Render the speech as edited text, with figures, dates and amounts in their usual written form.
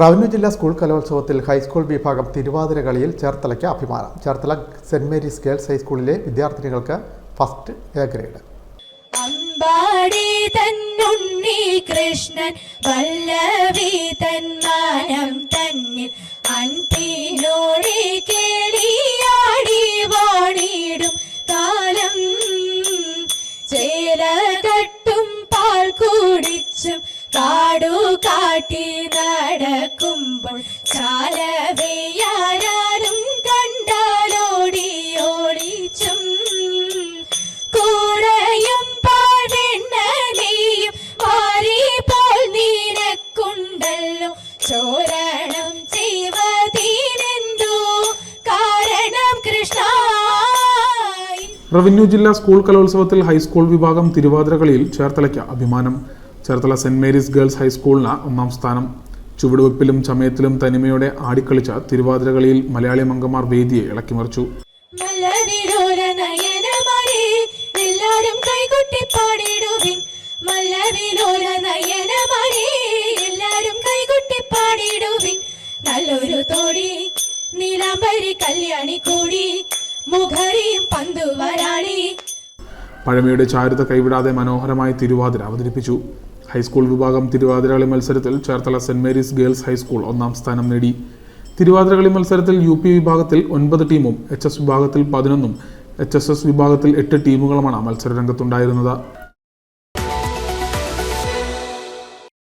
Revenue ജില്ലാ school കലോത്സവത്തിൽ high school വിഭാഗം തിരുവാതിര കളിയിൽ ചേർത്തലയ്ക്ക് അഭിമാനം. ചേർത്തല സെന്റ് മേരീസ് ഗേൾസ് ഹൈസ്കൂളിലെ വിദ്യാർത്ഥിനികൾക്ക് ഫസ്റ്റ് എ ഗ്രേഡ്. അമ്പാടി തന്നുണ്ണി കൃഷ്ണൻ വല്ലവി തന്മാനം തന്നിൽ അൻപിനോടെ കേളിയാടി വാണിടും കാലം ചേരകട്ടും പാൽ കുടിച്ചും കാടു കാട്ടി നടക്കുമ്പോൾ ചാലവയാരും കണ്ടാലോടി ഓടിച്ചും കൂടയും പാഴ്വെണ്ണയും വാരി പോൽ നീനക്കുണ്ടല്ലോ ചോരണം ചെയ്വതീനെന്തോ കാരണം കൃഷ്ണ. റവന്യൂ ജില്ലാ സ്കൂൾ കലോത്സവത്തിൽ ഹൈസ്കൂൾ വിഭാഗം തിരുവാതിര കളിയിൽ ചേർത്തലയ്ക്ക് അഭിമാനം. ചേർത്തല സെന്റ് മേരീസ് ഗേൾസ് ഹൈസ്കൂളിന് ഒന്നാം സ്ഥാനം. ചുവടുവെപ്പിലും ചമയത്തിലും തനിമയോടെ ആടിക്കളിച്ച തിരുവാതിര കളിയിൽ മലയാളി അംഗമാർ വേദിയെ ഇളക്കിമറിച്ചു. എല്ലാരും കൈകൊട്ടി പാടിടുവിൻ, മല്ലവിലോല നയനമണി എല്ലാരും കൈകൊട്ടി പാടിടുവിൻ. നല്ലൊരു തോടി നീലാംബരി കല്യാണി കൂടി മുഖരിയും പന്തുവരാളി. പഴമയുടെ ചാരുത കൈവിടാതെ മനോഹരമായി തിരുവാതിര അവതരിപ്പിച്ചു. ഹൈസ്കൂൾ വിഭാഗം തിരുവാതിരകളി മത്സരത്തിൽ Cherthala saint Mary's girls high school ഒന്നാം സ്ഥാനം നേടി. തിരുവാതിരകളി മത്സരത്തിൽ UP വിഭാഗത്തിൽ 9 ടീമും HS വിഭാഗത്തിൽ 11ഉം HSS വിഭാഗത്തിൽ 8 ടീമുകളുമാണ് മത്സരരംഗത്തുണ്ടായിരുന്നത്.